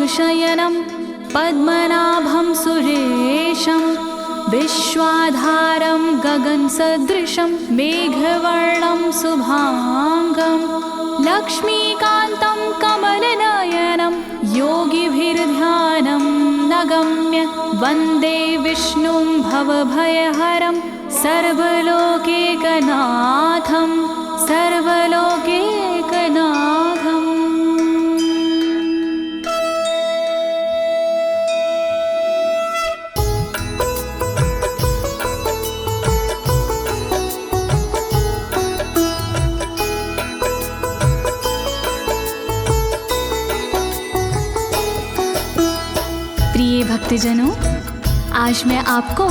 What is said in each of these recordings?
शयनं पद्मनाभं सुरेशं विश्वाधारं गगनसदृशं मेघवर्णं शुभांगं लक्ष्मीकान्तं कमलनयनं योगिभिर्ध्यानं नगम्य वन्दे विष्णुं भवभयहरं सर्वलोकैकनाथं सर्वलोकैकनाथम्। प्रिय भक्तजनों, आज मैं आपको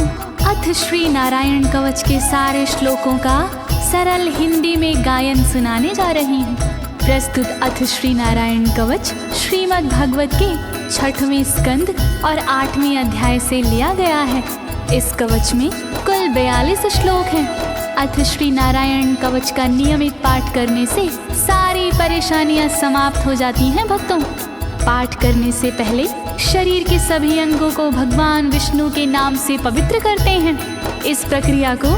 अथ श्री नारायण कवच के सारे श्लोकों का सरल हिंदी में गायन सुनाने जा रही हूँ। प्रस्तुत अथ श्री नारायण कवच श्रीमद् भागवत के 6वें स्कंद और 8वें अध्याय से लिया गया है। इस कवच में कुल 42 श्लोक हैं। अथ श्री नारायण कवच का नियमित पाठ करने से सारी परेशानियां समाप्त हो जाती हैं। भक्तों, पाठ करने से पहले शरीर के सभी अंगों को भगवान विष्णु के नाम से पवित्र करते हैं। इस प्रक्रिया को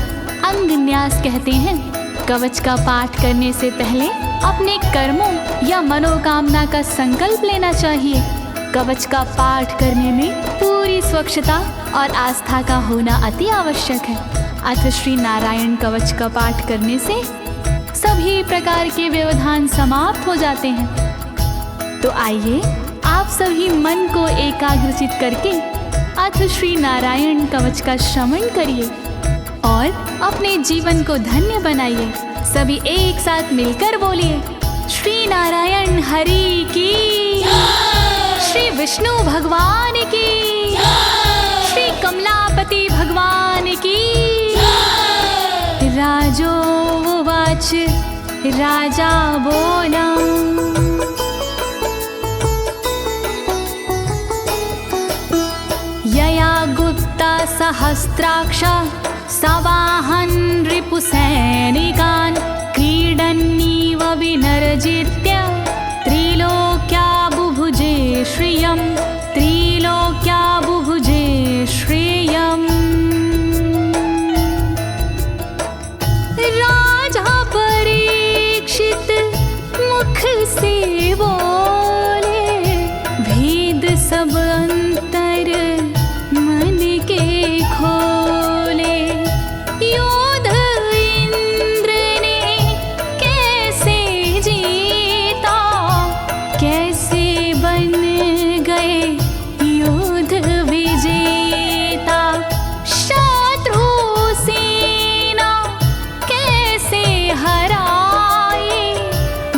अंग न्यास कहते हैं। कवच का पाठ करने से पहले अपने कर्मों या मनोकामना का संकल्प लेना चाहिए। कवच का पाठ करने में पूरी स्वच्छता और आस्था का होना अति आवश्यक है। अथ श्री नारायण कवच का पाठ करने से सभी प्रकार के व्यवधान समाप्त हो जाते हैं। तो आइए आप सभी मन को एकाग्रचित करके अथ श्री नारायण कवच का श्रवण करिए और अपने जीवन को धन्य बनाइए। सभी एक साथ मिलकर बोलिए, श्री नारायण हरि की, श्री विष्णु भगवान की, श्री कमलापति भगवान की। राजोवाच, राजा बोला, यया गुप्ता सहस्राक्ष सवाहन रिपुसैनिकान् क्रीडन्नीव विनर्जित्य त्रिलोक्या बुभुजे श्रियं, त्रिलोक्या बुभुजे श्रियम्। राजा परीक्षित मुख से बोले, भेद सब अंतर मन के खोले। योद्ध इंद्र ने कैसे जीता, कैसे बन गए योद्ध विजेता। शत्रु सेना कैसे हराए,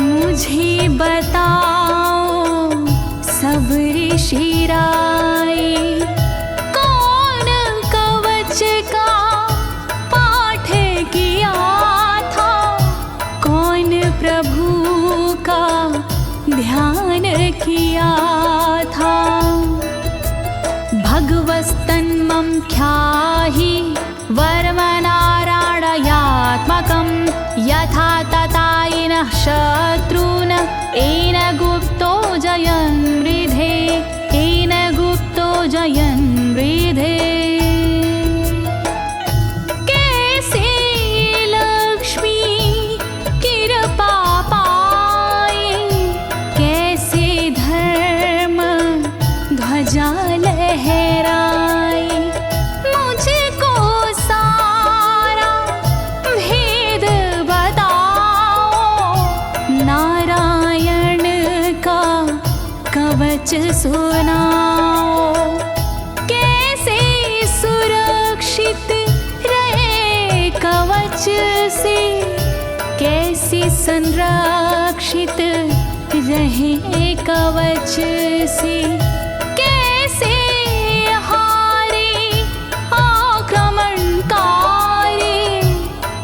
मुझे बताओ सब ऋषि राय। कौन कवच का पाठ किया था, कौन प्रभु का ध्यान किया था। भगवस्तन्मं ख्याहि वर्मनारायणात्मकं यथा तथा येन शत्रून् येन गुप्तो जयन् मृधे, येन गुप्तो जयन् मृधे। कैसे लक्ष्मी कृपा पाए, कैसे धर्म ध्वजा लहराए। मुझको सारा भेद बताओ, नारायण का कवच सुनाओ। कैसे सुरक्षित रहे कवच से, कैसे संरक्षित रहे कवच से। कैसे हारे आक्रमणकारी,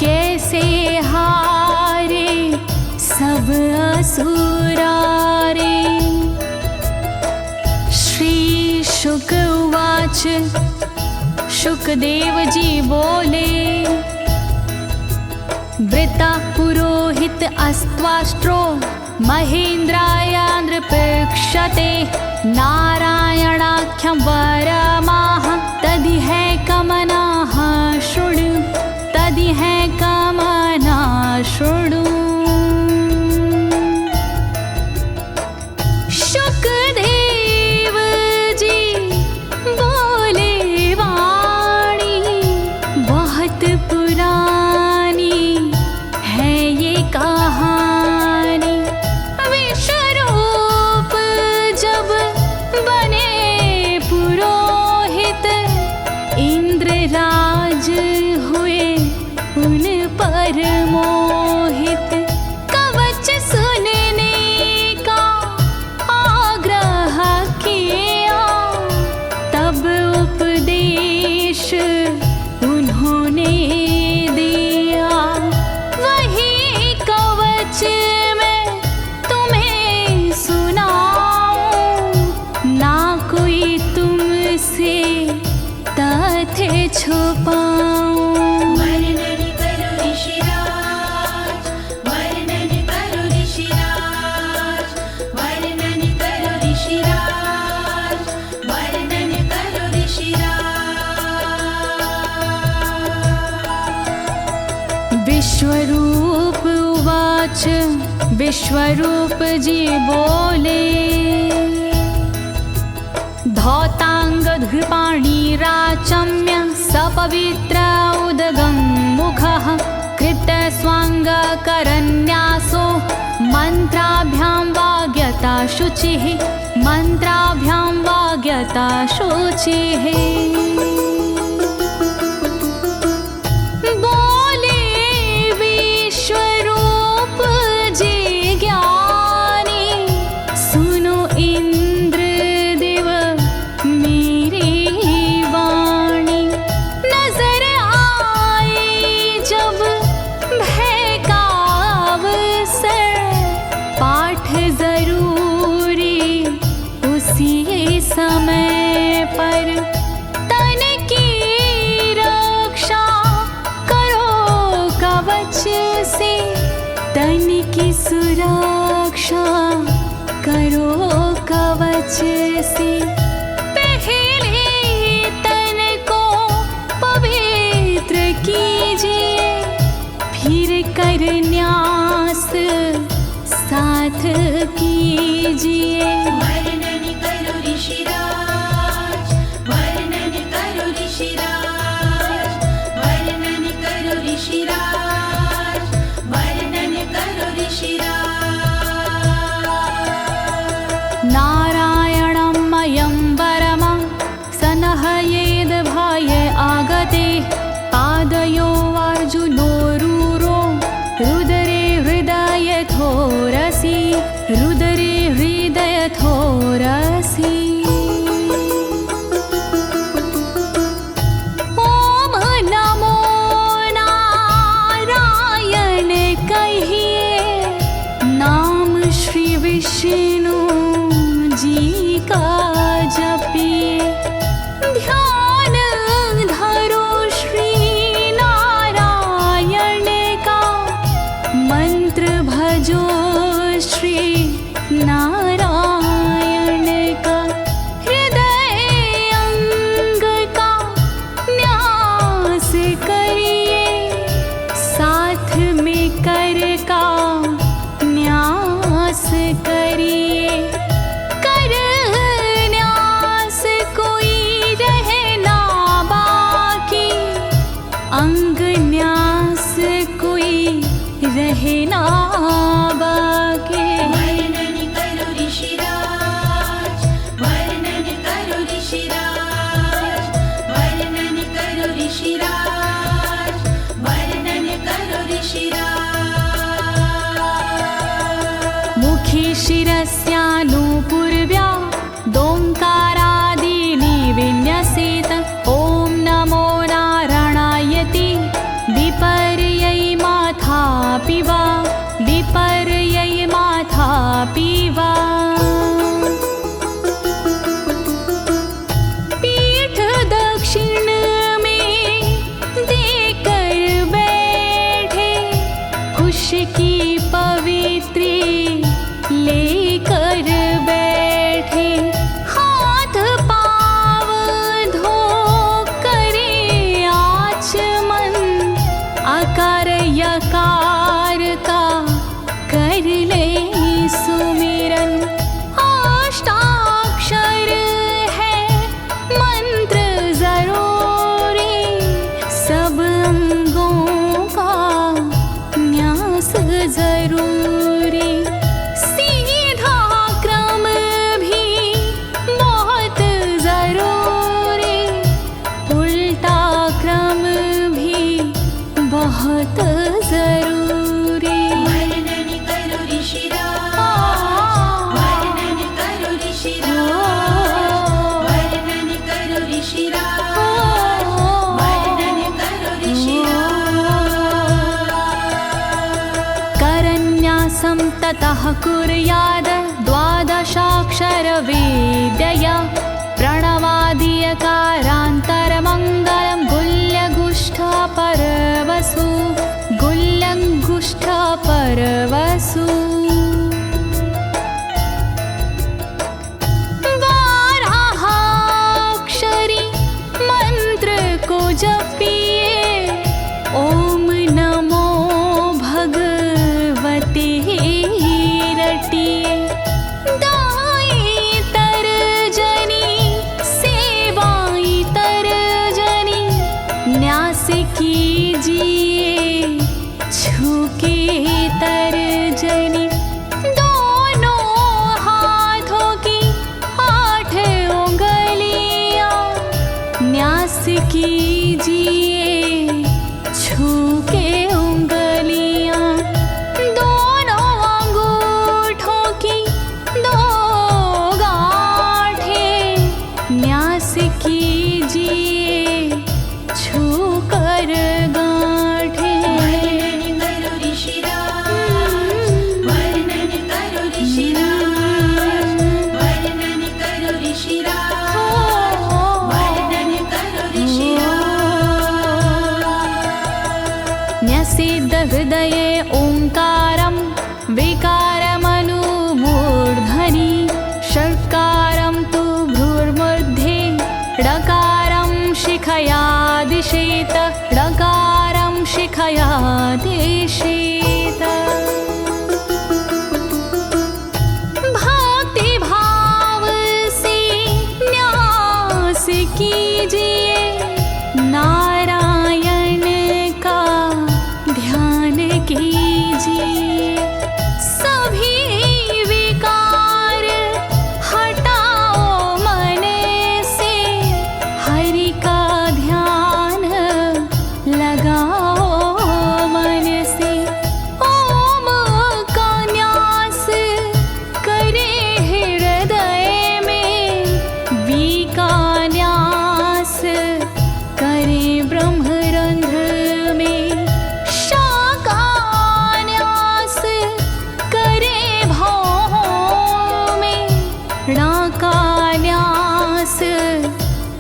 कैसे हारे सब असुरारे। श्री शुक उवाच, शुकदेव जी बोले, वृता पुरोहित अस्त्वाष्ट्रो महेन्द्राय नृपक्षते नारायणाख्यं वरमाह तदिह कमनाः शृणु तदिह कमना शृणु। शुकदेव जी बोले वाणी बहुत पुरानी है ये कहानी। विश्वरूप जब बने पुरोहित इंद्रराज हुए उन पर मोहित। कवच सुनने का आग्रह किया तब उपदेश उन्होंने दिया। वही कवच मैं तुम्हें सुनाऊं ना कोई तुमसे तथ्य छुपाऊं। वर्णन करो ऋषिराज, वर्णन करो ऋषिराज, वर्णन करो ऋषिराज, वर्णन करो ऋषिराज। विश्वरूप उवाच विश्वरूप जी बोले। धौताङ्गधृपाणिराचम्य सपवित्र उदगं मुखः कृतस्वाङ्गकरन्यासो मन्त्राभ्यां वाग्यता शुचिः मन्त्राभ्यां वाग्यता शुचिः। बोले विश्वरूप जी ज्ञानी सुनो इंद्रदेव मेरी वाणी। नजर आई जब भय का अवसर पाठ जरूरी उसी समय पर। तन की रक्षा करो कवच से तन की सुरक्षा करो कवच से। पहले तन को पवित्र कीजिए फिर कर न्यास साथ कीजिए। वर्णन करो ऋषिराज, वर्णन करो ऋषिराज, वर्णन करो ऋषिराज, वर्णन करो ऋषिराज। नारायणं मयं वरमं सनहयेद भाये आगते। पादयो अर्जुनोरूरो रुदरे हृदयथोरसि रुदरे हृदयथोरसि। ओम नमो नारायण कहिए नाम श्री विष्णु जी का जपिए। ध्यान धरो श्री नारायण का मंत्र भजो श्री नारायण का। हृदय अंग का न्यास करिए साथ में कर का न्यास करिए। कर न्यास कोई रहना बाकी अंग न्यास कोई रहना बाकी। वर्णन करो ऋषिराज, वर्णन करो ऋषिराज, वर्णन करो ऋषिराज, वर्णन करो ऋषिराज। मुखी शिरस्यानुपूर्व्या दोङ्कारादीनि विन्यसेत। ॐ नमो नारायणेति विपर्यै माथापि वा विपर्यै माथापि वा। पीठ दक्षिण में देकर बैठे खुश की पवित्री लेकर बैठे। ततः कुर्याद द्वादशाक्षरविद्यया प्रणवादियकारान्तरमङ्गलं गुल्यगुष्ठपरवसु गुल्यगुष्ठपरवसु बारहाक्षरी मंत्र को जपिए ओम नमो भगवते रटिए दाई तरजनी सेवाई तरजनी न्यास कीजिए छूके तरजनी दोनों हाथों की 8 उंगलियां न्यास कीजिए छूके उंगलियां दोनों अंगूठों की 2 गांठें न्यास कीजिए छूकर गांठें। वर्णन करो ऋषिराज, वर्णन करो ऋषिराज, वर्णन करो ऋषिराज, वर्णन करो ऋषिराज। न्यसेद हृदये ओंकारं विकारमनुमूर्धनि षट्कारं तु भ्रूर्मध्ये ड़कारं शिखया दिशेत ड़कारं शिखया दिशेत। भक्ति भाव से न्यास कीजिए नारायण का ध्यान कीजिए सभी विकार हटाओ मन से हरि का ध्यान लगाओ मन से ओम का न्यास करे हृदय में वी का न्यास करे ब्रह्मरंध्र में शा का न्यास करे भौहों में णा का न्यास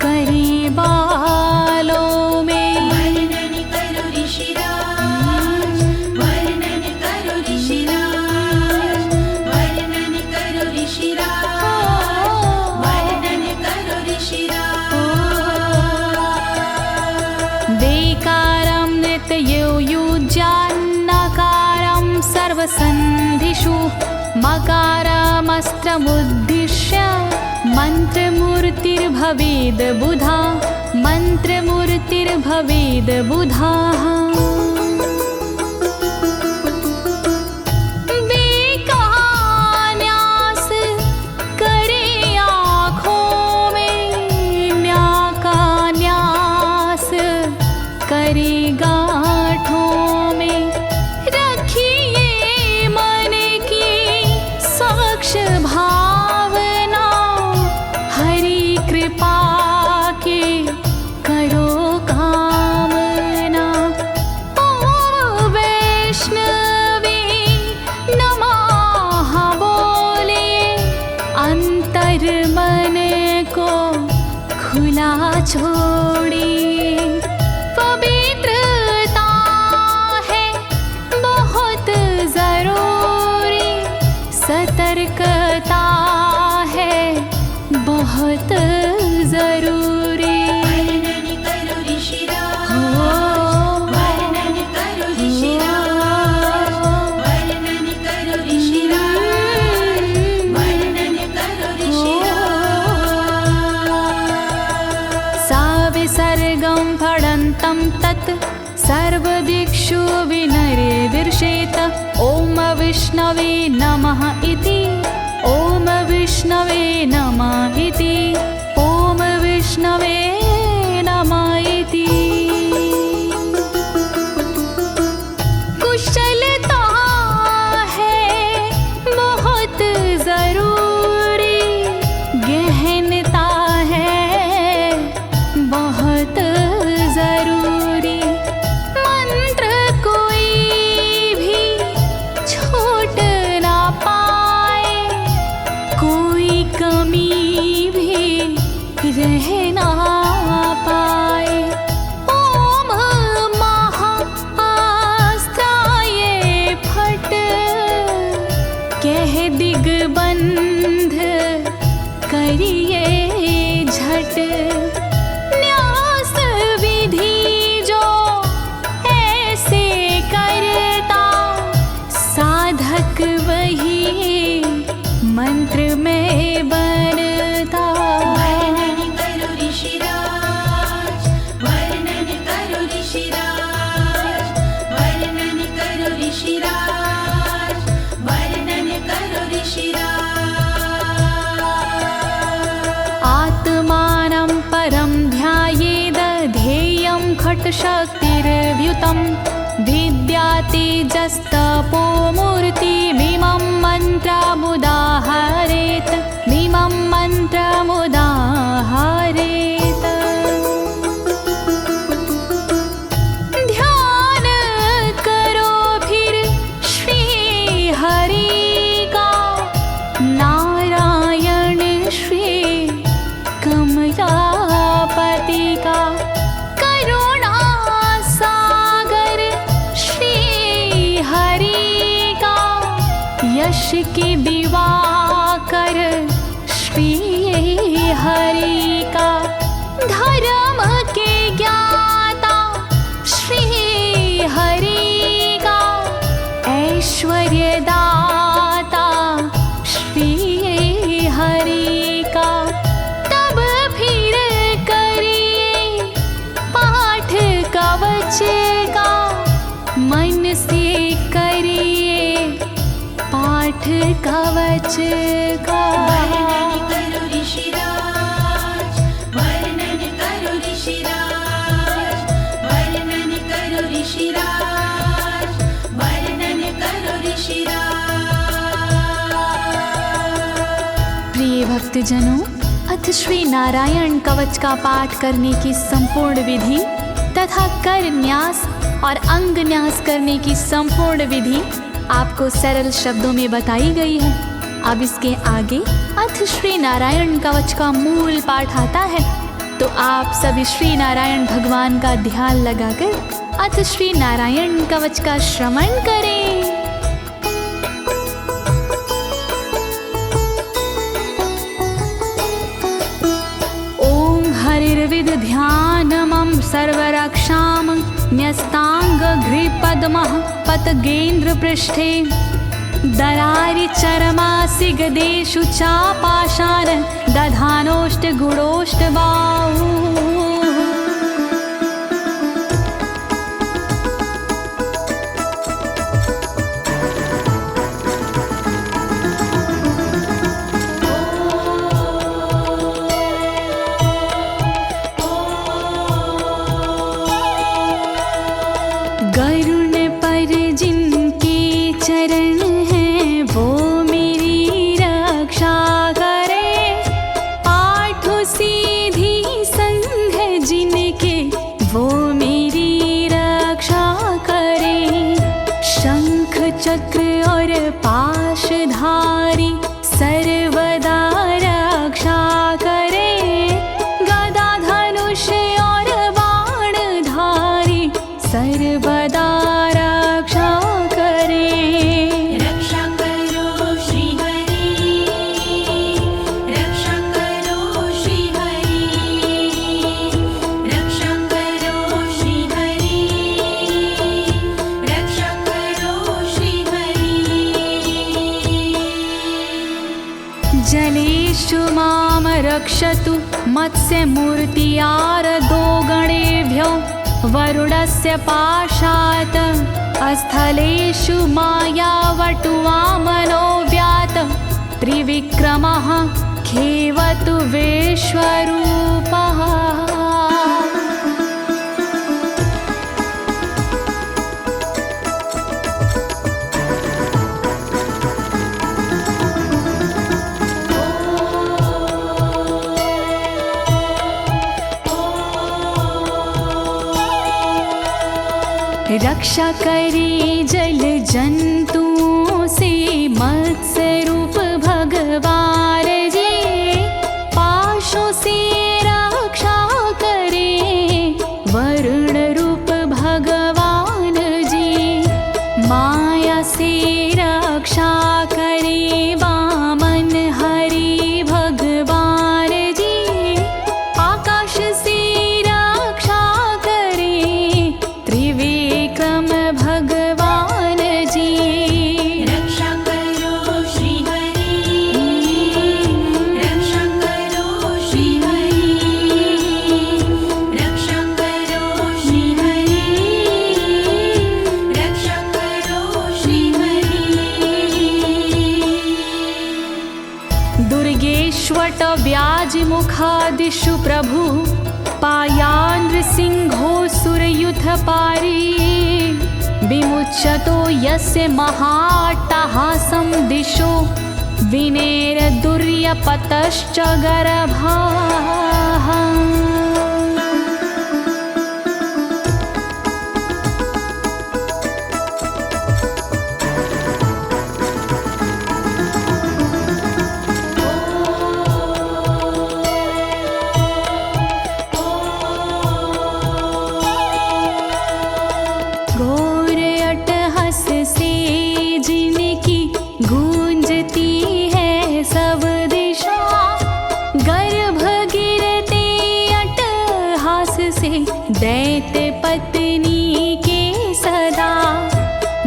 करे बालों में। वर्णन करो ऋषिराज, वर्णन करो ऋषिराज, वर्णन करो ऋषिराज, वर्णन करो ऋषिराज। देकारं नित्ययुज्यान्नकारं सर्वसन्धिषु मकारमस्त्रमुद्दिश्य मन्त्रमूर्तिर्भवेद् बुधा मन्त्रमूर्तिर्भवेद् बुधाः। न्यास करे आँखों में न्या का न्यास करे गांठों में रखिए मन की साक्ष भावना हरि कृपा के करो कामना। ओम वैष्णवे नमः बोले अंतर मन को खुला छोड़िए पवित्रता है बहुत जरूरी सतर्कता है बहुत जरूरी। वर्णन करो ऋषिराज, वर्णन करो ऋषिराज, वर्णन करो ऋषिराज, वर्णन करो ऋषिराज। सा विसर्गं फडन्तं तत् सर्वदिक्षु विनिर्दिशेत ओम विष्णवे नमः इति ओम विष्णवे नमः इति ओम विष्णवे नमः इति। कुशलता है बहुत जरूरी गहनता है बहुत जरूरी मंत्र कोई भी छोट ना कह ना पाए। ओम महाअस्त्राय फट, कह दिग्बंध करिए झट। न्यास विधि जो ऐसे करता, साधक वही मंत्र में बनता। वर्णन करो ऋषिराज, वर्णन करो ऋषिराज, वर्णन करो ऋषिराज, वर्णन करो ऋषिराज। आत्मानं परं ध्यायेद ध्येयं खट्शक्तिर्व्युतं। विद्या तेजस्तपो मूर्तिमिमं मन्त्रमुदाहरेत्, मिमं मन्त्रमुदाहरेत्। ध्यान करो फिर श्री हरि का, नारायण श्री कमलापति का। करुणा सागर श्री हरि का, यश के दिवाकर श्री हरि का। धर्म के ज्ञाता श्री हरि का, ऐश्वर्य दाता श्री हरि का। तब फिर करिए पाठ कवच का, मन से करिए पाठ कवच का। वर्णन करो ऋषिराज, वर्णन करो ऋषिराज, वर्णन करो ऋषिराज, वर्णन करो ऋषिराज। प्रिय भक्तजनों, अथ श्री नारायण कवच का पाठ करने की संपूर्ण विधि तथा कर न्यास और अंग न्यास करने की संपूर्ण विधि आपको सरल शब्दों में बताई गई है। अब इसके आगे अथ श्री नारायण कवच का मूल पाठ आता है, तो आप सभी श्री नारायण भगवान का ध्यान लगाकर अथ श्री नारायण कवच का श्रवण करें। ओम हरिर्विद ध्यानमं सर्वरक्षां न्यस्तांगघ्रिपद्मः पतगेन्द्र पृष्ठे। दरारि चरमासि गदेषु चापाशान दधानोष्टगुणोष्टबाहु। गरुण पर जिनके चरण हैं वो मेरी रक्षा करे। आठों सीधी संग जिनके वो मेरी रक्षा करे। शंख चक्र और पाशधारी सर्वदा रक्षा करे। गदा धनुष और बाणधारी सर्वदा रक्षा करे। रक्षा करो श्री हरि, रक्षा करो श्री हरि, रक्षा करो श्री हरि, रक्षा करो श्री हरि। जलेषु मां रक्षतु मत्स्यमूर्तियारदो गणेभ्यो। वरुणस्य पाशात् स्थलेषु मायावटुवामनो व्यात। त्रिविक्रमः खेवतु विश्वरूपः। रक्षा करे जल जंतुओं से मत्स्य रूप भगवान जी। पाशों से दिशु प्रभु पायानृसिंहोऽसुरयुथपारी विमुच्यतो यस्य महाट्टहासं दिशो विनेरदुर्यपतश्च गर्भाः। दैत्य पत्नी के सदा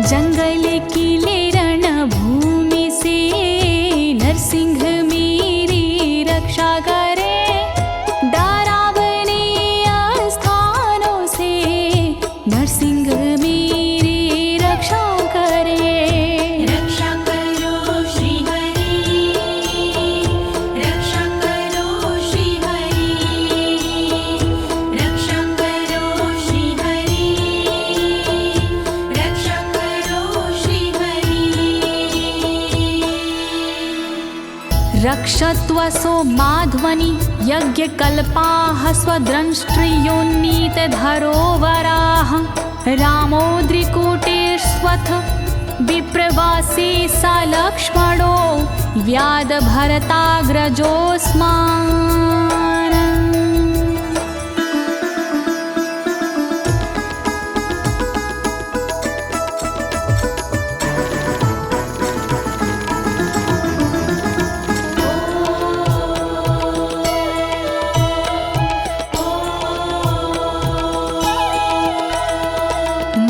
जंगल किले रणभूमि से नरसिंह मेरी रक्षा करे। डरावने स्थानों से नरसिंह मेरी रक्षा करे। रक्षा करो श्री हरि, रक्षा करो श्री हरि, रक्षा करो श्री हरि, रक्षा करो श्री हरि। रक्षत्वसो माध्वनि यज्ञकल्पाः स्वद्रंष्ट्रियोन्नीतधरोवराः रामोद्रिकूटेष्वथ विप्रवासी स लक्ष्मणो व्याधभरताग्रजोऽस्मान्।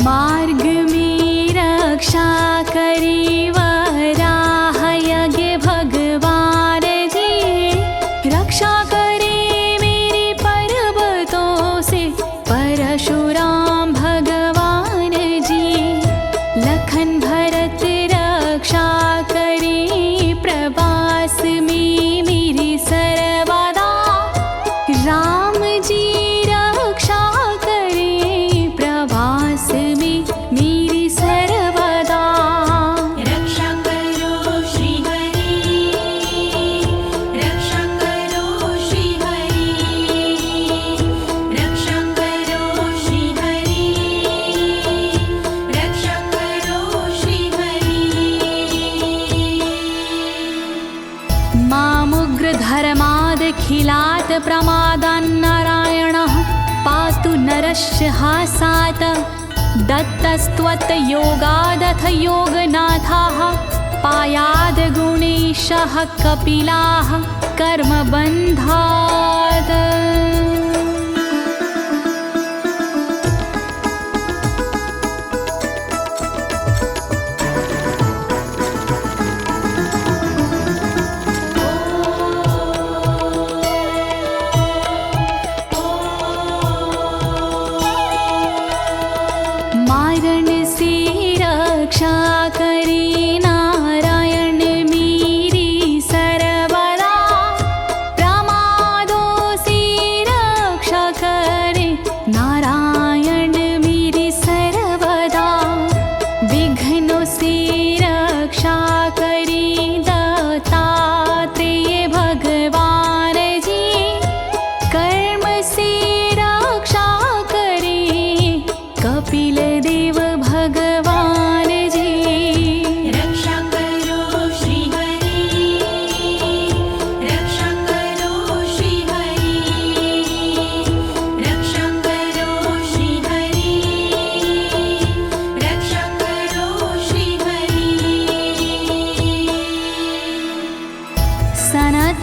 मार्ग में रक्षा करी वराह यज्ञ भगवान जी, रक्षा करे मेरे पर्वतों से परशुराम भगवान जी। लखन भरत रक्षा करे प्रवास में मेरी सर्वदा, राम जी रक्षा करे प्रवास में मेरी सर्वदा। रक्षा करो श्री हरि, रक्षा करो श्री हरि, रक्षा करो श्री हरि, रक्षा करो श्री हरि। मामुग्रधर्मादखिलात् प्रमादान्नारायणः पातु नरस्य हासात्। दत्तस्त्वत्योगादथ योगनाथाः पायाद् गुणेशः कपिलाः कर्मबन्धात्। मारण से रक्षा करे नारायण मेरी सर्वदा, प्रमादों से रक्षा करे नारायण मेरी सर्वदा। विघ्नों से रक्षा करे दत्तात्रेय भगवान जी, कर्म से रक्षा करे कपिल देव भगवान जी। रक्षा करो श्री हरि, रक्षा करो श्री हरि, रक्षा करो श्री हरि, रक्षा करो श्री हरि।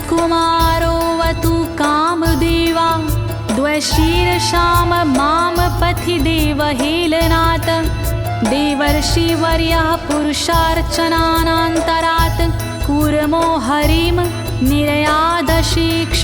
सनत्कुमारोऽवतु कामदेवा द्वशीर्षाम माम पथि देवहेलनात्। देवर्षिवर्यः पुरुषार्चनानन्तरात् कूर्मो हरिं निर्यादशिक्षात्।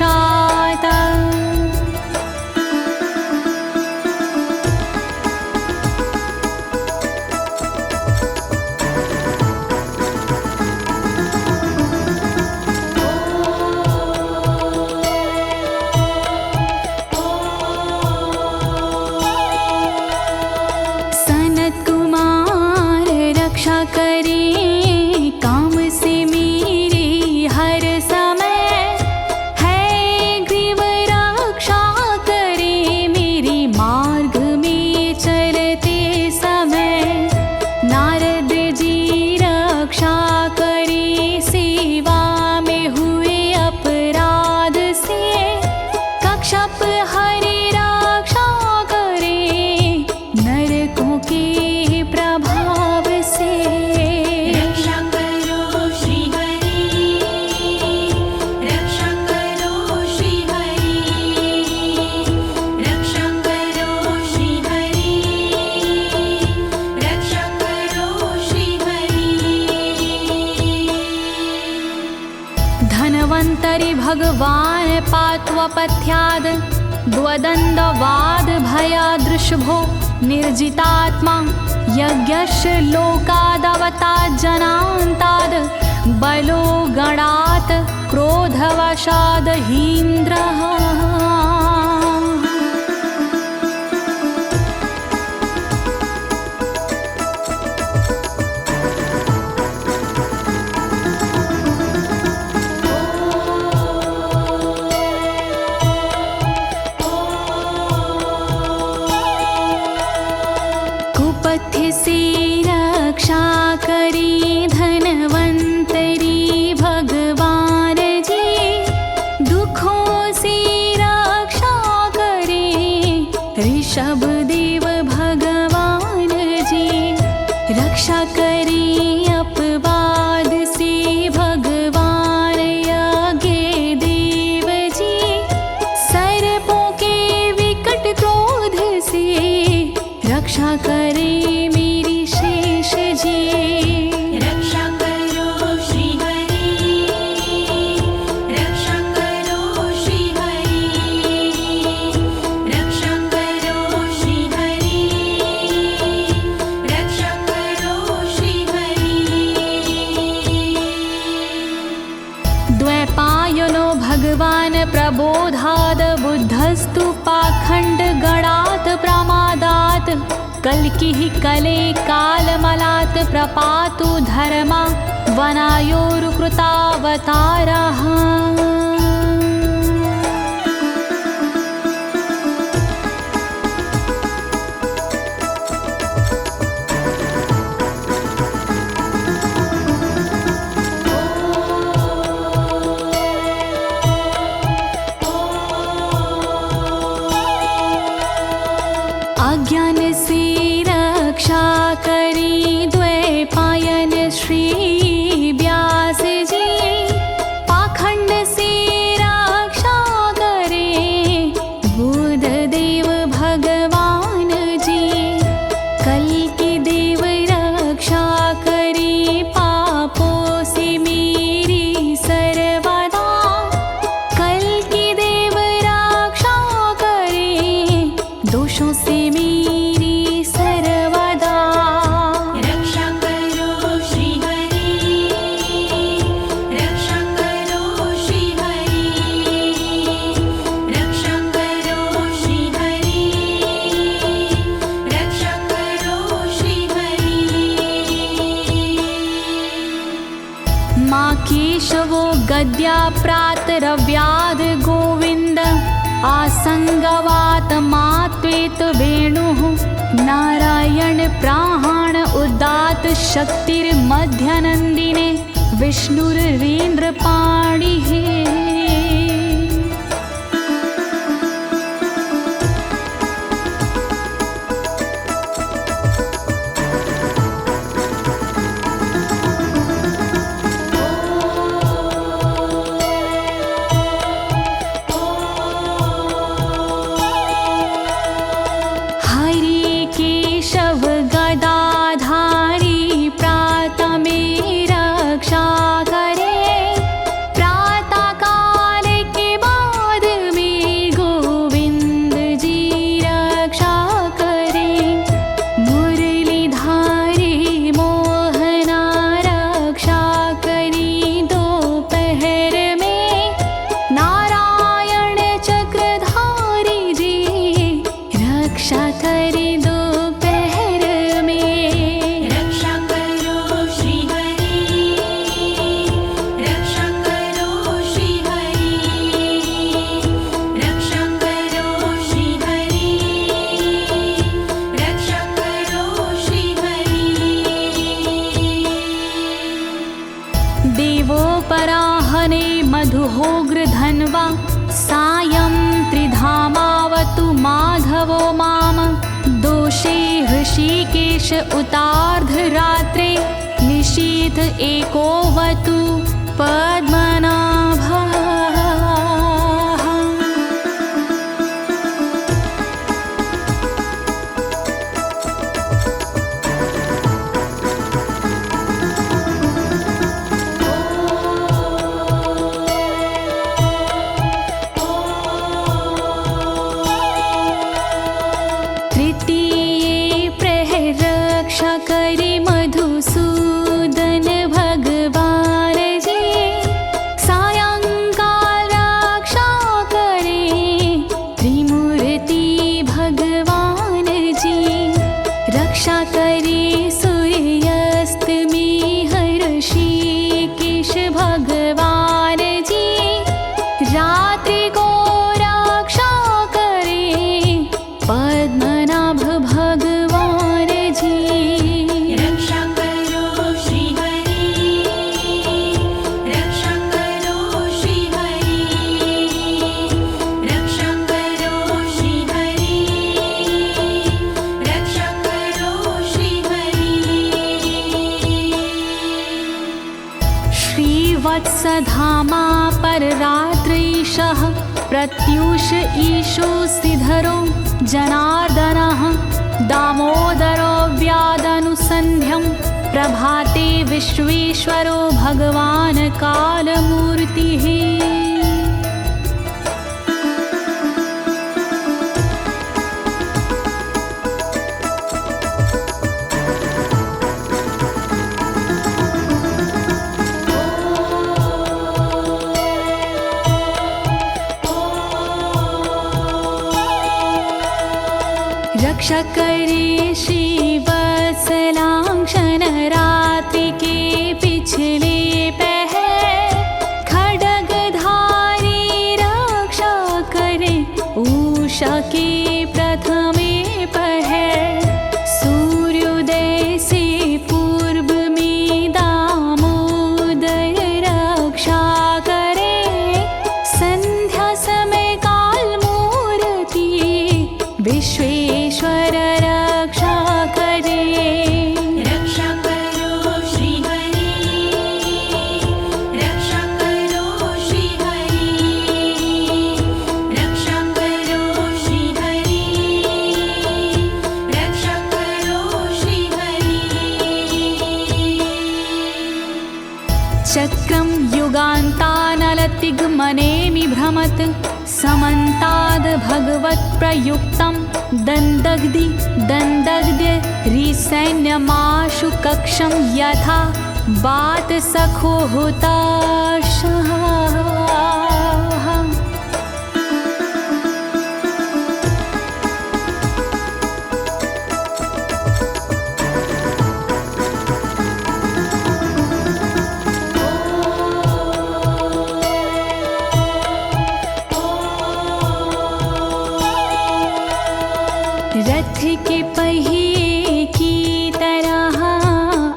भगवान् पात्वपथ्याद् द्वदण्डवाद भयादृशभो निर्जितात्मा यज्ञस्य लोकादवतात् जनान्ताद् बलो गणात् क्रोधवशाद् हीन्द्रः। कुपथ्य से रक्षा करी धनवंतरी भगवान जी, दुखों से रक्षा करे ऋषभ देव भगवान जी। रक्षा करे अपवाद से भगवान यज्ञ देव जी, सर्पों के विकट क्रोध से रक्षा करे मेरी शेष जी। रक्षा करो श्री हरि, रक्षा करो श्री हरि, रक्षा करो श्री हरि, रक्षा करो श्री हरि। द्वैपायनो भगवान् प्रबोधाद् बुद्धस्तु पाखण्ड गणात् प्रमादात् कल्किः कले कालमलात् प्रपातु धर्मा वनायोरुकृतावतारः। अज्ञान से रक्षा करी द्वैपायन श्री व्यास जी, पाखंड से रक्षा करे बुध देव भगवान जी। कल्कि देव रक्षा करी पापों से मेरी सर्वदा, कल्कि देव रक्षा करे दोषों से मेरी सर्वदा। रक्षा करो श्री हरि, रक्षा करो श्री हरि, रक्षा करो श्री हरि, रक्षा करो श्री हरि। माँ केशवो गद्या प्रातरव्याद गोविन्द, आसंगवात मात्वेत वेणुः नारायण प्राण उदात शक्तिर्मध्यनन्दिने विष्णुरेन्द्रपाणिः। हरि केशव गदाधारी प्रातमे रक्षा करे, प्रातः काल के बाद में गोविंद जी रक्षा करे। मुरलीधारी मोहना रक्षा करी दोपहर में, नारायण चक्रधारी जी रक्षा करे दोपहर में। रक्षा करो श्री हरि, रक्षा करो श्री हरि, रक्षा करो श्री हरि, रक्षा करो श्री हरि। देवोपराहने मधुहोग्र धन्वा, सायं त्रिधामावतु माधवो माम। दोषे ऋषिकेश उतार्धरात्रे, निशीथ एकोवतु पद्मनाभः। धामा पर रात्रीशः प्रत्यूष ईशो सिधरो जनार्दनः दामोदरो व्यादनुसन्ध्यं प्रभाते विश्वेश्वरो भगवान् कालमूर्तिः। रक्षा करे श्रीवत्सलांक्षण रात्रि के पिछले पहर खड्गधारी रक्षा करे उषा के प्रथमे पहर सूर्योदय से पूर्व में दामोदर रक्षा करे संध्या समय काल मूर्ति विश्वेश्वर रक्षा करे। रक्षा करो श्री हरि, रक्षा करो श्री हरि, रक्षा करो श्री हरि, रक्षा करो श्री हरि। चक्रं युगान्तानलतिग्मनेमि भ्रमत् समन्ताद् भगवत्प्रयुक्तं दन्दग्ध्य रिसैन्यमाशु कक्षं यथा वातसखो हुताशः। रथ के पहिए की तरह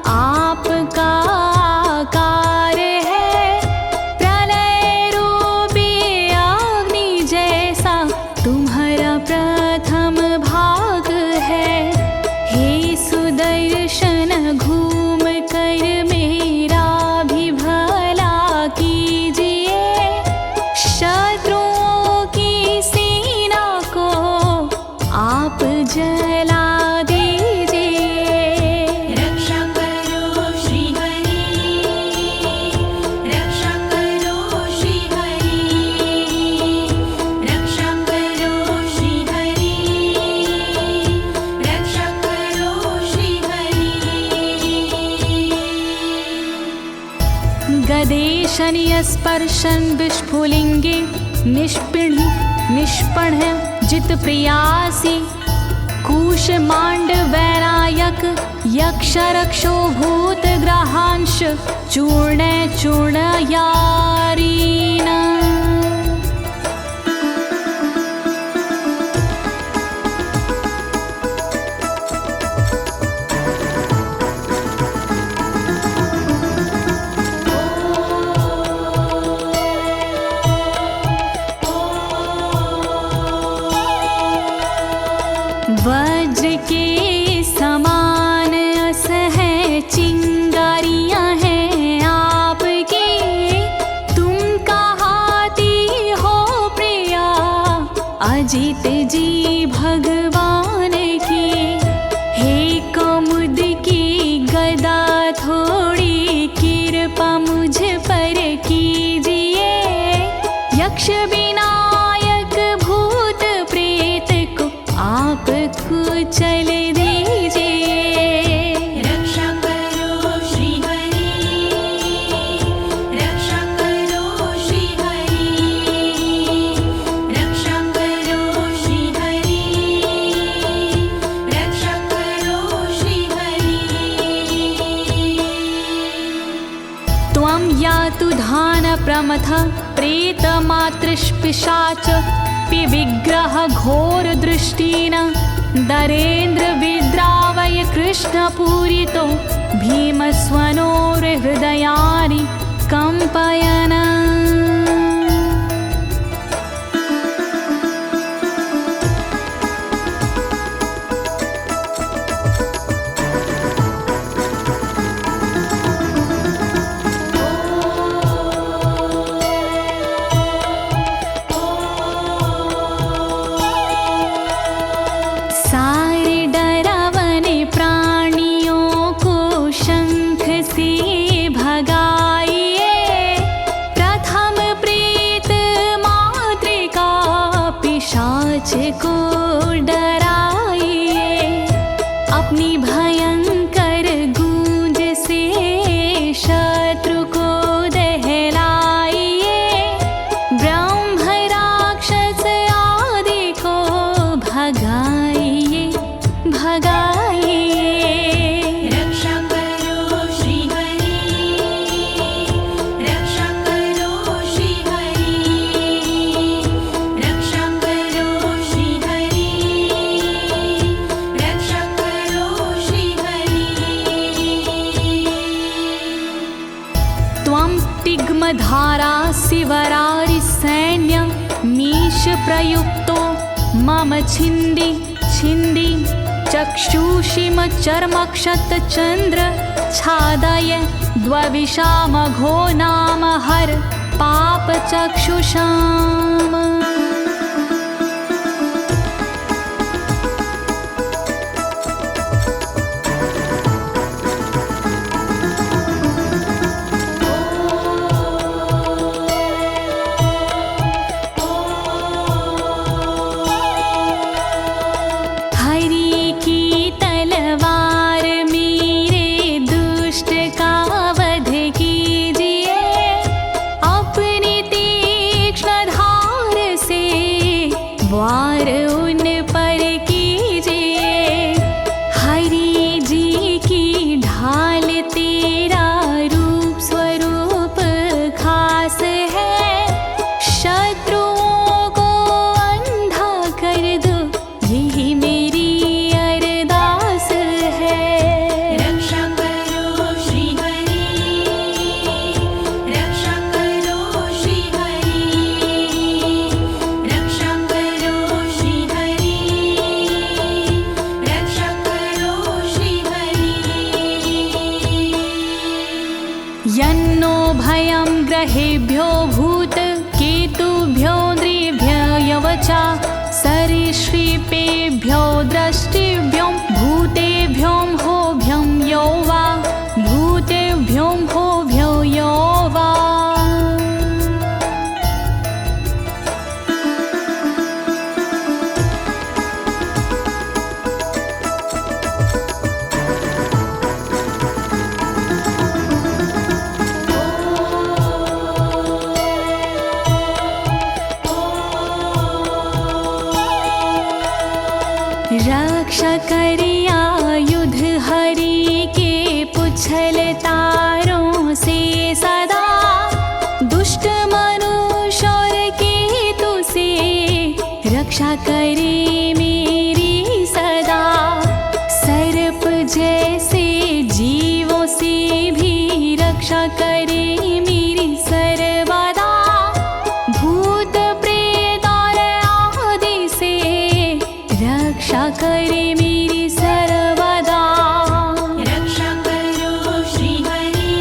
आपका आकार है, प्रलय रूपी अग्नि जैसा तुम्हारा प्रथम भाग है। हे सुदर्शन घूम कर मेरा भी भला कीजिए, शत्रुओं की सेना को आप जला दीजिए। रक्षा करो श्री हरि, रक्षा करो श्री हरि, रक्षा करो श्री हरि, रक्षा करो श्री हरि। गदेशनीय स्पर्शन विस्फुलिंगे निष्पण जित प्रियासी कुश मांड वैरायक यक्ष रक्षो भूत ग्रहांश चूर्ण यारीना। वज्र के समान असह चिंगारियां हैं आपकी, तुम कहाती हो प्रिया अजित जी भगवान की। हे कमुद की गदा थोड़ी कृपा मुझ पर कीजिए, यक्ष विनायक भूत प्रेत को आप कुचल दीजिए। रक्षा करो श्री हरि, रक्षा करो श्री हरि, रक्षा करो श्री हरि, रक्षा करो श्री हरि। त्वं यातु धान प्रमथ प्रेत मातृपिशाच विग्रह घोर दृष्टिन दरेन्द्र विद्रावय कृष्ण पूरितो भीमस्वनोर हृदयानि कंपयन। भगाइए भगाइए। रक्षा करो श्री हरि, रक्षा करो श्री हरि, रक्षा करो श्री हरि, रक्षा करो श्री हरि। त्वं तिग्मधारा शिवरारि सैन्य मीश प्रयुक्तो मम छिन्दी छिन्दी चक्षुषीम चर्मक्षतचन्द्र छादय द्वविषामघो नाम हर पापचक्षुषाम्। वार उन पर कीजिए, हरि जी की ढाल तेरा रूप स्वरूप खास है, शत्रुओं को अंधा कर दो यही मेरी अरदास है। रक्षा करो श्री हरि, रक्षा करो श्री हरि, रक्षा करो श्री हरि, रक्षा करो श्री हरि। यन्नो भयं ग्रहेभ्यो भूत केतुभ्यो नृभ्ययवचा सरीसृपेभ्यो दृष्टिभ्यो भूतेभ्यो होभ्यं यो वा भूतेभ्यो होभ्यो यो वा। रक्षा करिया युद्ध हरि के पुछल तारों से सदा, दुष्ट मनुष्य और केतु से रक्षा करे मेरी सदा। सर्प जैसे जीवों से भी रक्षा करे मेरी सर्वदा, भूत प्रेत और आदि से रक्षा करे मेरी सर्वदा। रक्षा करो श्री हरि,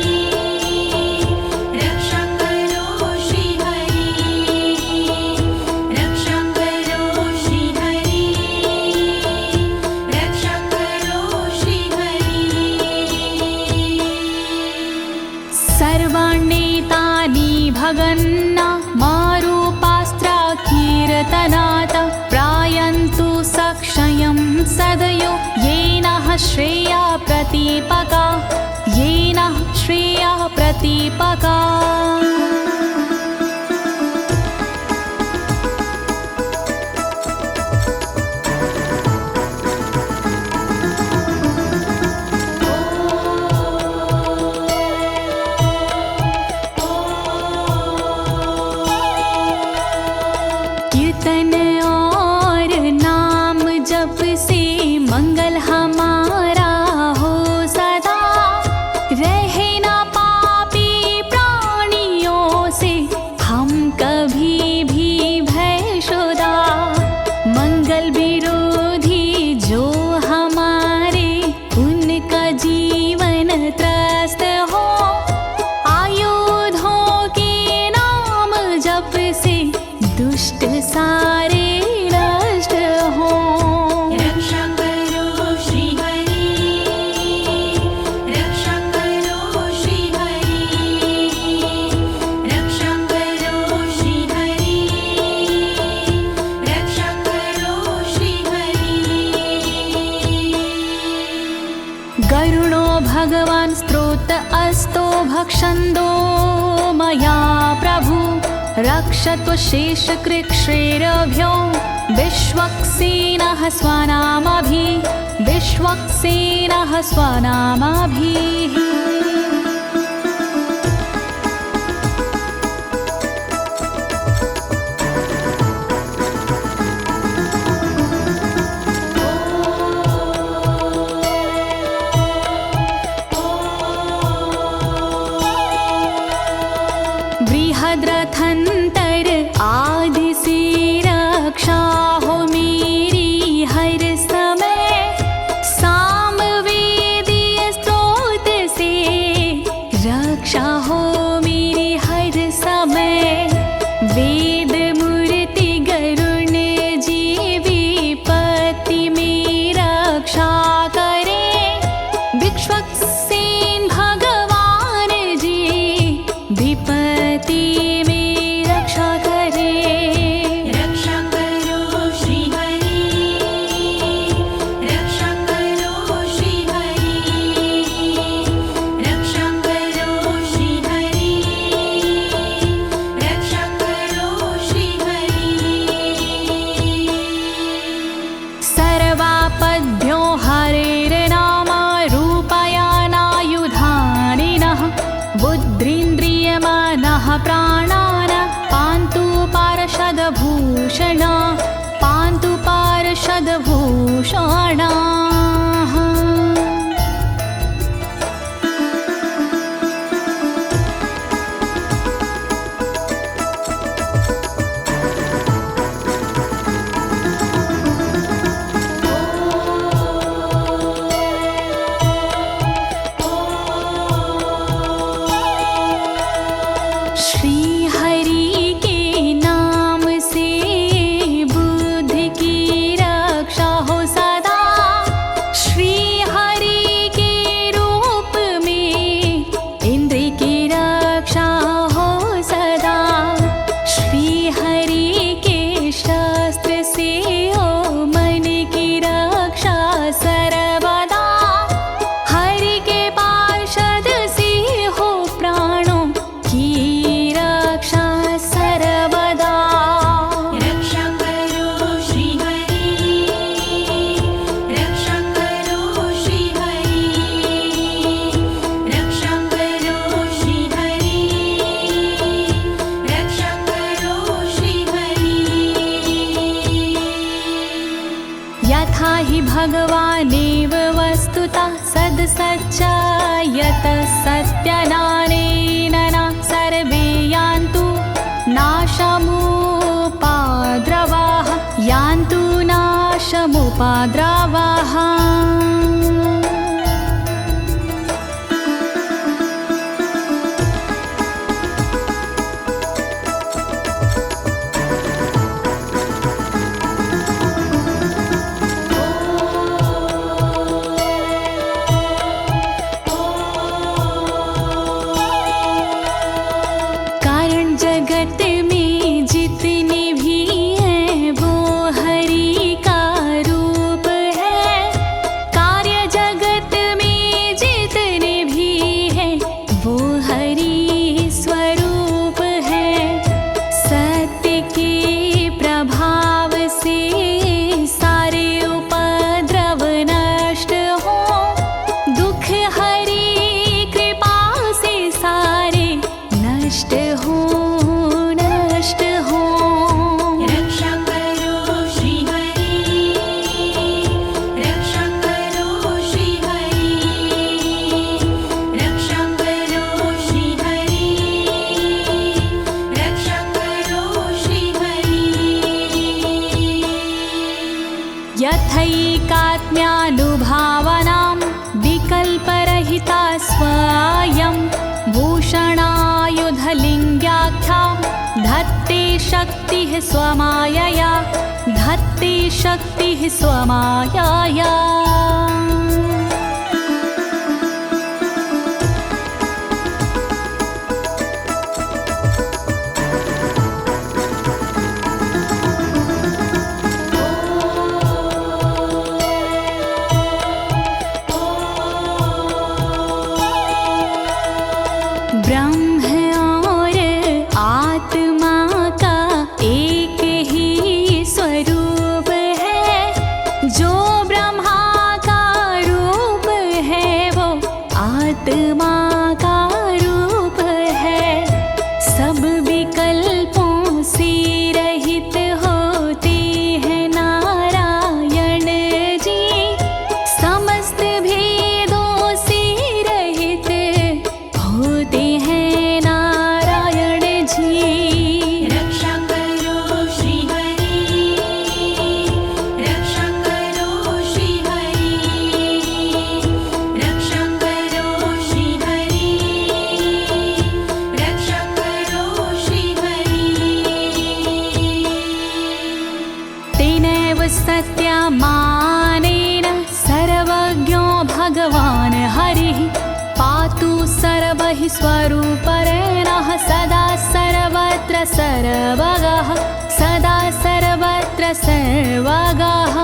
रक्षा करो श्री हरि, रक्षा करो श्री हरि, रक्षा करो श्री हरि। सर्वाण्येतानि भगन्ना मारूपास्त्रा कीर्तनात् प्रायन्तु सक्षयं सदयो येन श्रेया प्रतीपका, येन श्रेया प्रतीपका। कीर्तन और नाम जप से मंगल हमारा हो सदा, रहे ना पापी प्राणियों से हम कभी भी भयशुदा। मंगल विरोधी जो हमारे उनका जीवन त्रस्त हो, आयुधों के नाम जप से दुष्ट सारे नष्ट हो। रक्षा करो श्री हरि, रक्षा करो श्री हरि, रक्षा करो श्री हरि, रक्षा करो श्री हरि। गरुणो भगवान् स्तोत्र अस्तो भक्षन्दो मया प्रभु, रक्षत्व शेषकृच्छ्रेरभ्यो विश्वक्सेनः स्वनामभिः बृहद्रथंतर आदि से रक्षा हो मेरी हर समय, सामवेदीय स्रोत से रक्षा हो मेरी हर समय। वेद मूर्ति गरुण जी विपत्ति में रक्षा करे, विश्वक्सेन भगवान जी विपत्ति में रक्षा करे। रक्षा करो श्री हरि, रक्षा करो श्री हरि, रक्षा करो श्री हरि, रक्षा करो श्री हरि। सर्वापद्भ्यो हरेर्नाम रूपयानायुधानिनः, बुद्धिन्द्रियमनः प्राणान् पान्तु पार्षदभूषण, पान्तु पार्षदभूषणाः। श्री हरि के नाम से बुद्धि की रक्षा हो सदा, श्री हरि के रूप में इंद्रिय की रक्षा हो सदा, श्री हरि के शस्त्र से हो मन की रक्षा सर्वदा, हरि के पार्षद से हो प्राणों की रक्षा सर्वदा। रक्षा करो श्री हरि, रक्षा करो श्री हरि, रक्षा करो श्री हरि, रक्षा करो श्री हरि। यथा हि भगवानेव वस्तुतः सद्सच्चायतः सत्यनानेन न सर्वे यान्तु नाशमुपाद्रवाः, यान्तु नाशमुपाद्रवाः। कारण जगत में जितने भी हैं वो हरि का रूप है, कार्य जगत में जितने भी हैं वो हरि स्वरूप है। सत्य के प्रभाव से सारे उपद्रव नष्ट हो, दुख हरि कृपा से सारे नष्ट हो, नष्ट हो। रक्षा करो श्री हरि, रक्षा करो श्री हरि, रक्षा करो श्री हरि, रक्षा करो श्री हरि। यथैकात्म्यानुभावनां विकल्परहिता स्वयं भूषणायुधलिङ्ग्याख्या, धत्ते शक्तिः स्वमायया, धत्ते शक्तिः स्वमायया। ब्रह्म और आत्मा का एक ही स्वरूप हि स्वरूपरेणः सदा सर्वत्र सर्वगः सदा सर्वत्र सर्वगः।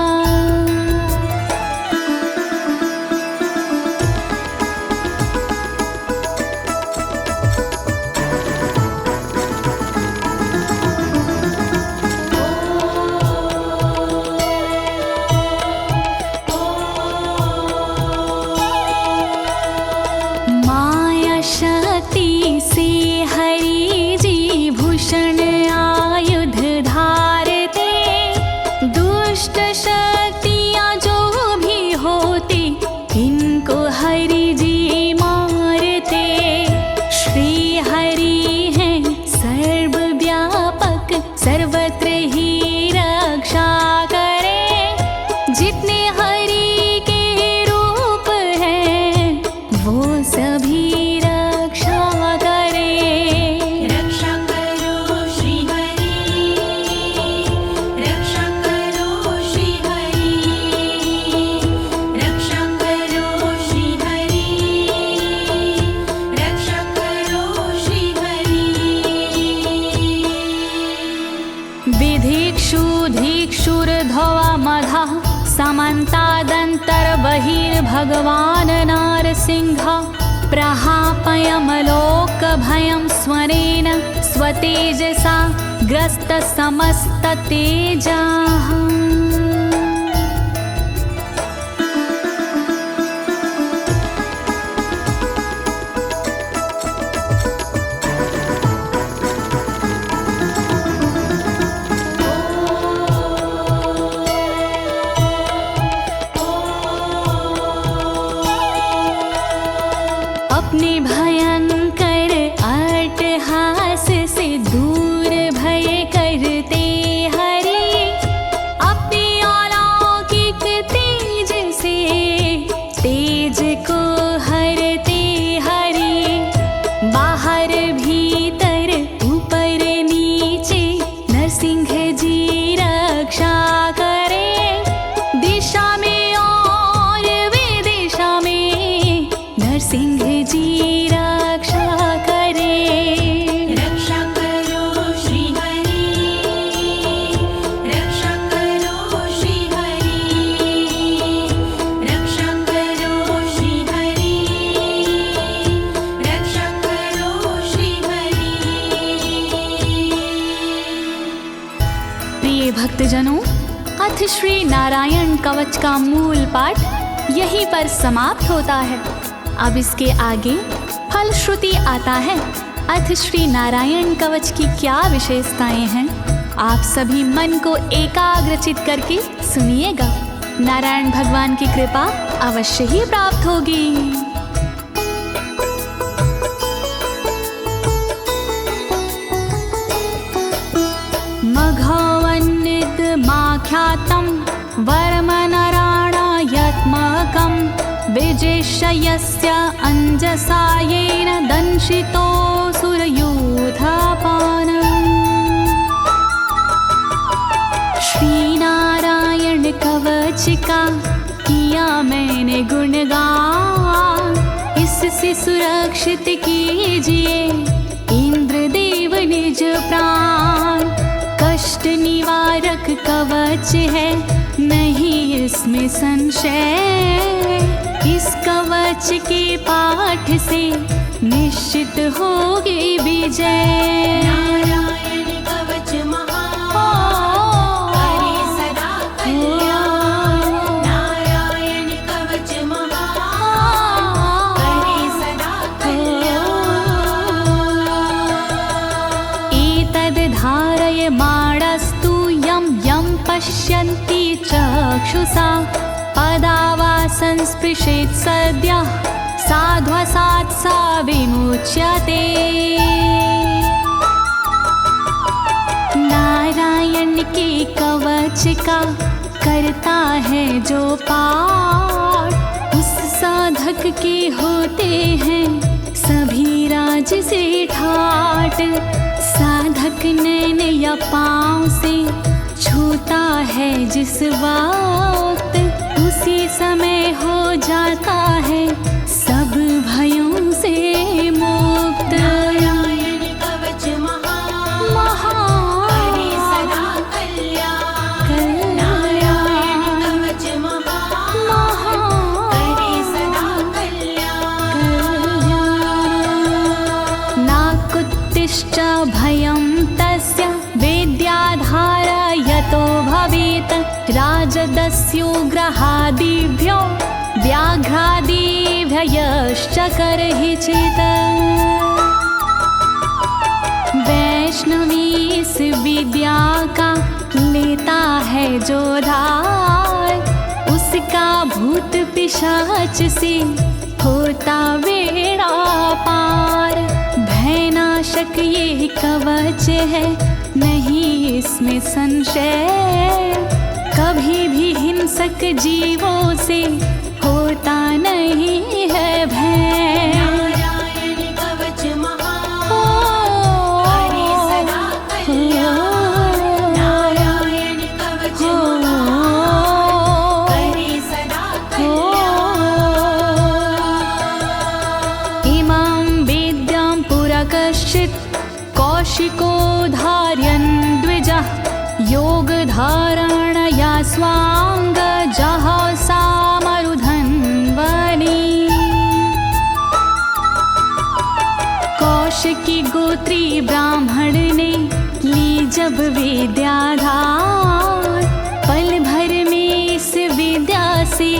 समन्तादन्तर्बहिर्भगवान् नारसिंहः प्रहापयमलोकभयं स्वरेण स्वतेजसा ग्रस्तसमस्ततेजाः। अपने भयंकर अट्टहास से दूर भय करते हरि अपने अलौकिक तेज से तेज को हरते हरि बाहर भीतर ऊपर नीचे नरसिंह जी रक्षा करे दिशा में और विदिशा में नरसिंह जी रक्षा करे। रक्षा करो श्री हरि रक्षा करो श्री हरि रक्षा करो श्री हरि रक्षा करो श्री हरि। प्रिय भक्तजनों, अथ श्री नारायण कवच का मूल पाठ यहीं पर समाप्त होता है। अब इसके आगे फलश्रुति आता है। अथ श्री नारायण कवच की क्या विशेषताएं हैं, आप सभी मन को एकाग्रचित करके सुनिएगा। नारायण भगवान की कृपा अवश्य ही प्राप्त होगी। मघवन्नित माख्यातं वर्मनराणायत्मकं विजेशयस्य अंजसायेन दंशितोऽसुरयूथपानम्। श्री नारायण कवच का किया मैंने गुणगान, इससे सुरक्षित कीजिए इंद्रदेव निज प्राण। कष्ट निवारक कवच है नहीं इसमें संशय, इस कवच के पाठ से निश्चित होगी विजय। नारायण कवच महान करे सदा कल्याण नारायण कवच महान करे सदा कल्याण। एतद् धारय माणस्तु यं यं पश्यन्ति चक्षुषा पदावा संस्पृशेत् सद्यः साध्वसात् सा विमुच्यते। नारायण के कवच का करता है जो पाठ, उस साधक के होते हैं सभी राज से ठाट। साधक नैन या पाँव से छूता है जिस वक्त, उसी समय हो जाता है सब भयों से मुक्त। मत्स्योग्रहादिभ्यो व्याघ्रादिभ्यश्च करहि चित्। वैष्णवी इस विद्या का लेता है जो धार, उसका भूत पिशाच से होता बेड़ा पार। भयनाशक ये कवच है, नहीं इसमें संशय, कभी भी हिंसक जीवों से होता नहीं है भय। नारायण कवच महान, करे सदा कल्याण। नारायण कवच महान, करे सदा कल्याण। इमां विद्यां पुरा कश्चित् कौशिको धारयन् द्विजः, योगधारणया स्वांग जहसा मरुधन्वने। कौशिकी गोत्री ब्राह्मण ने ली जब विद्याधार, पल भर में इस विद्या से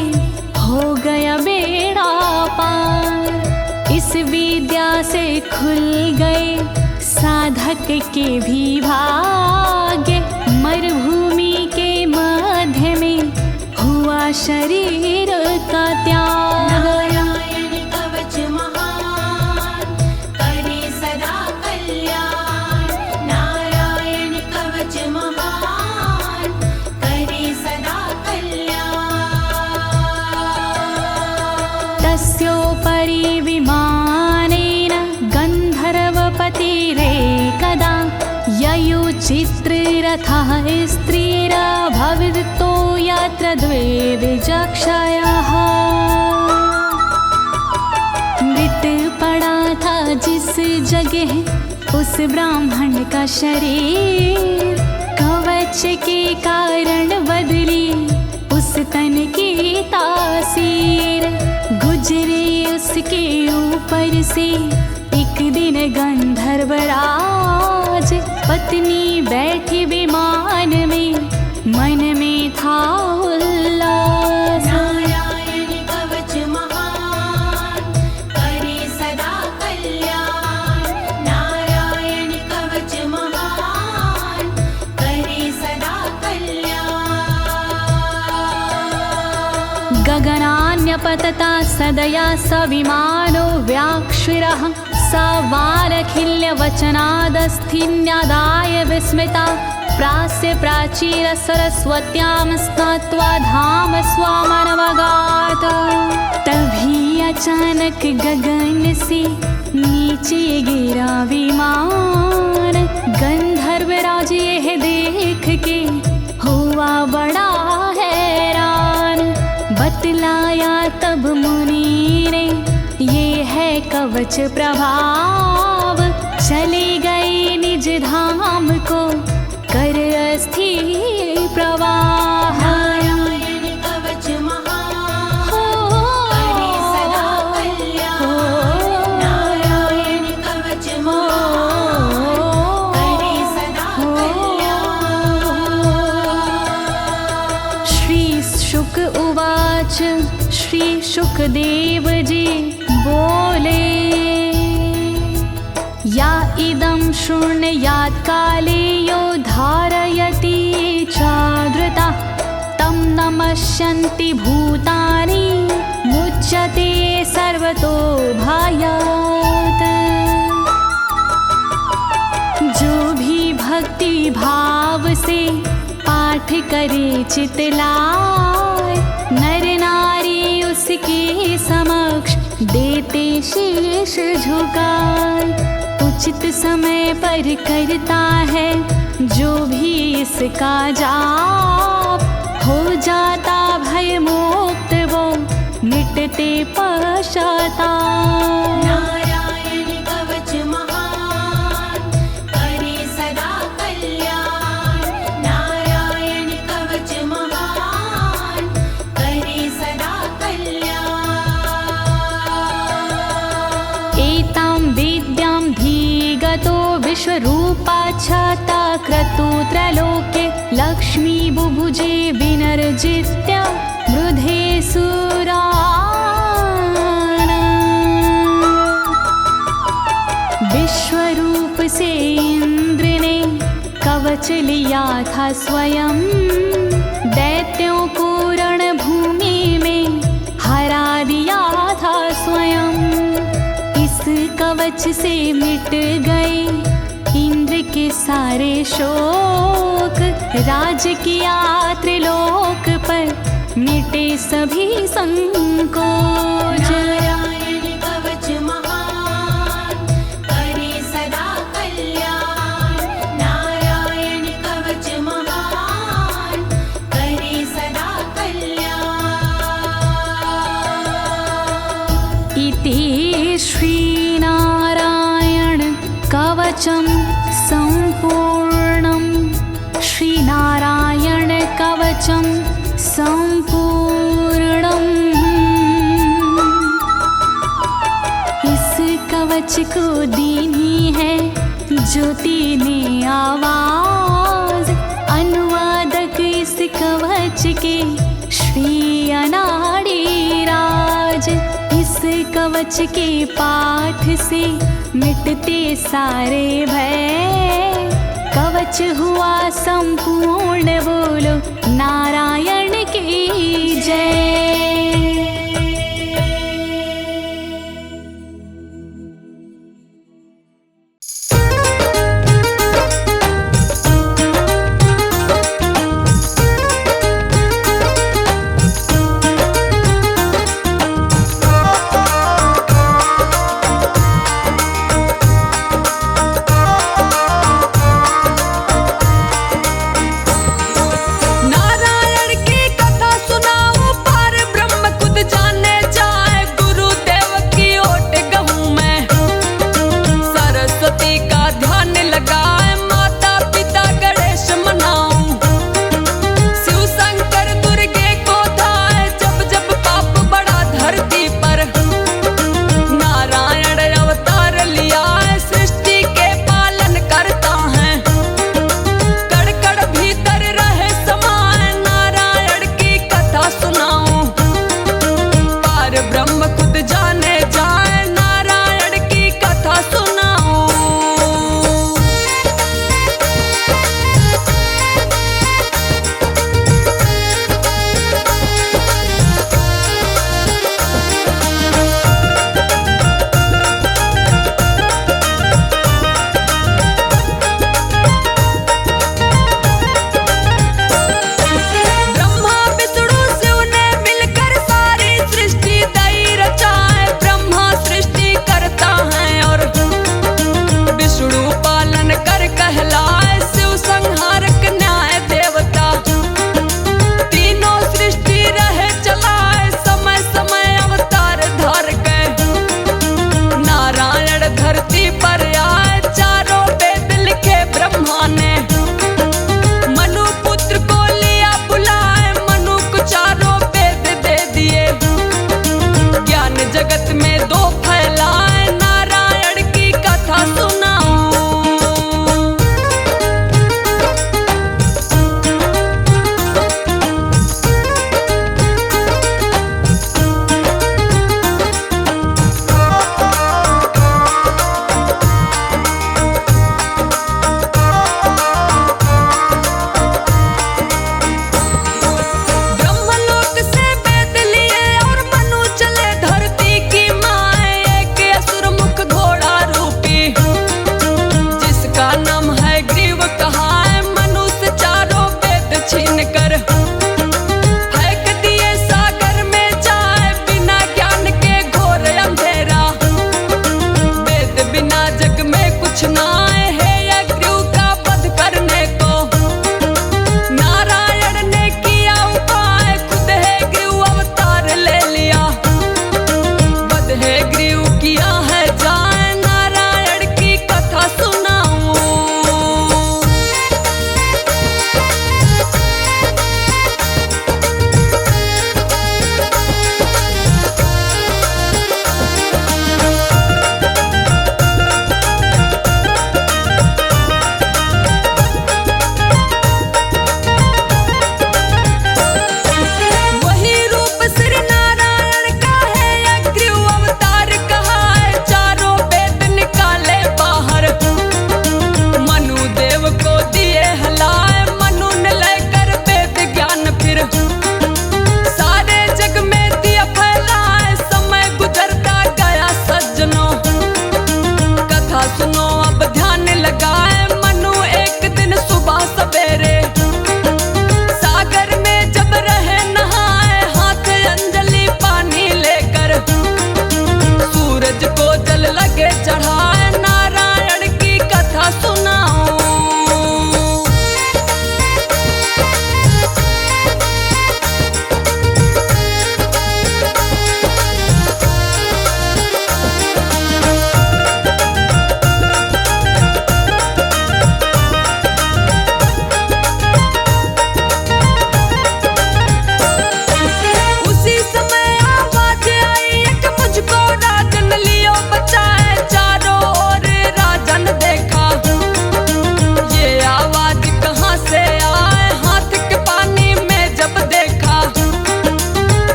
हो गया बेड़ा पार। इस विद्या से खुल गए साधक के भी भाग्य, मरुभूमि के मध्य में हुआ शरीर का त्याग। नारायण कवच महान, करे सदा कल्याण। नारायण कवच महान, करे सदा कल्याण। तस्योपरि विमानेन गन्धर्वपतिरेकदा, ययुचित्ररथः स्त्रीरभवितो यत्र द्वे विचक्षयः। मृत पड़ा था जिस जगह उस ब्राह्मण का शरीर, कवच के कारण बदली उस तन की तासीर। गुजरे उसके ऊपर से एक दिन गंधर्वराज, पत्नी बैठी विमान में, मन में था उल्लास। नारायण कवच महान, करे सदा कल्याण। नारायण कवच महान, करे सदा कल्याण। गगनान्यपतता सदया स विमानो व्याक्षिरः, स वालखिल्यवचनादस्थिन्यादाय विस्मिता, प्रास्य प्राचीर सरस्वत्यां स्नात्वा धाम स्वामनवगात। तभी अचानक गगन से नीचे गिरा विमान, गंधर्वराज यह देख के हुआ बड़ा हैरान। बतलाया तब मुनि ने, ये है कवच प्रभाव, चले गए निज धाम को कर अस्थिर प्रवाह। नारायण कवच महान, करे सदा कल्याण। नारायण कवच महान, करे सदा कल्याण। श्री शुक उवाच, श्री शुकदेव जी बोले, या इदं शृणुयात् काले यो धारयति चादृता, तं नमस्यन्ति भूतानि मुच्यते सर्वतो भयात्। जो भी भक्ति भाव से पाठ करे चितलाय, नर नारी उसके समक्ष देते शीश झुकाए। उचित समय पर करता है जो भी इसका जाप, हो जाता भय मुक्त वो मिटते पश्चाताप। नारायण कवच महान, करे सदा कल्याण। नारायण कवच महान, करे सदा कल्याण। एतां विद्यां धीगतो विश्वरूपाच्छता क्रतु त्रलोके, लक्ष्मी बुभुजे विन पुनर्जित्य वृधे सुरान्। विश्वरूप से इंद्र ने कवच लिया था स्वयं, दैत्यों को रणभूमि में हरा दिया था स्वयं। इस कवच से मिट गए इंद्र के सारे शोक, राज किया त्रिलोक पर मिटे सभी संकोच। नारायण कवच महान करे सदा कल्याण, नारायण कवच महान करे सदा कल्याण। इति श्रीनारायण कवचं सम्पूर्णं, श्रीनारायण कवचं सम्पूर्णम्। इस कवच को दीनी है ज्योति ने आवाज, अनुवादक इस कवच के श्री अनाड़ी राज। इस कवच के पाठ से मिटते सारे भय, कवच हुआ संपूर्ण, बोलो नारायण की जय। नारायण के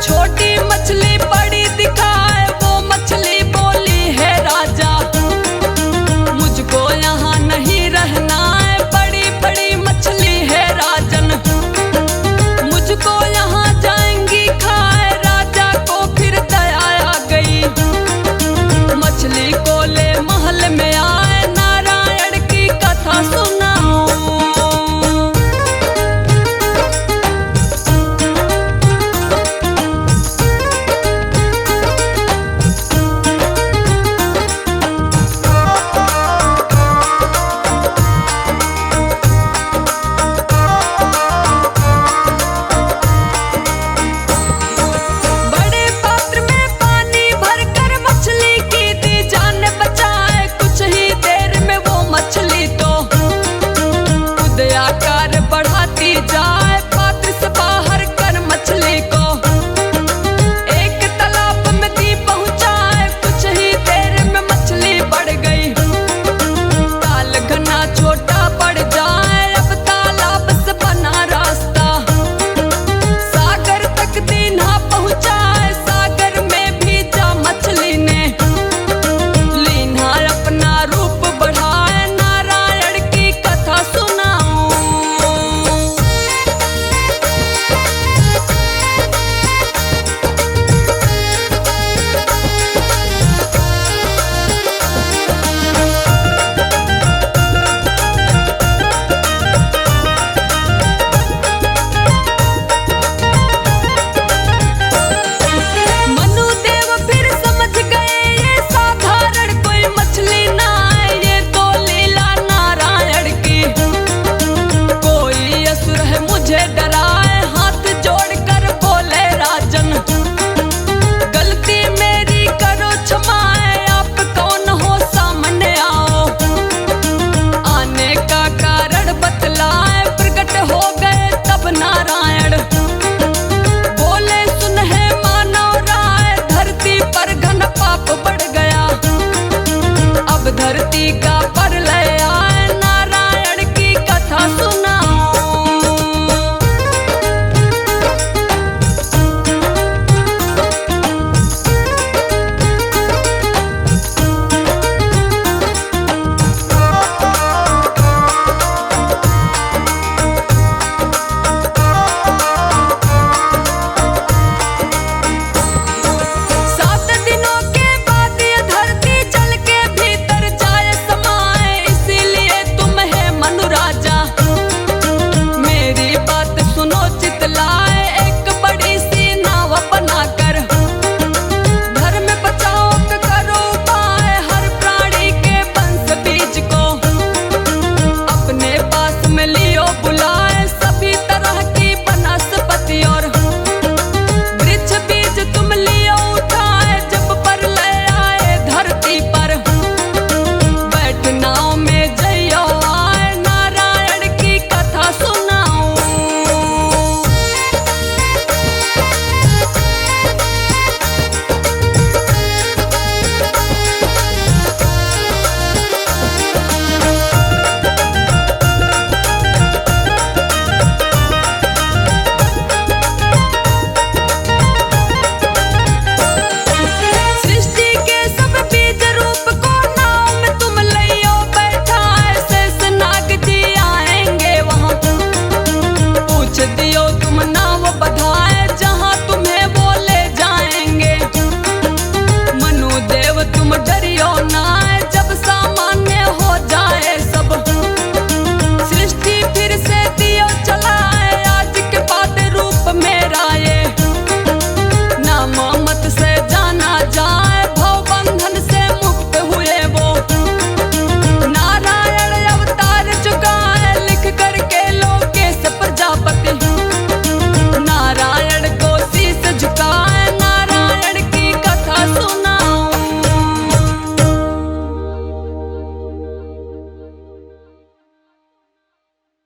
छोटी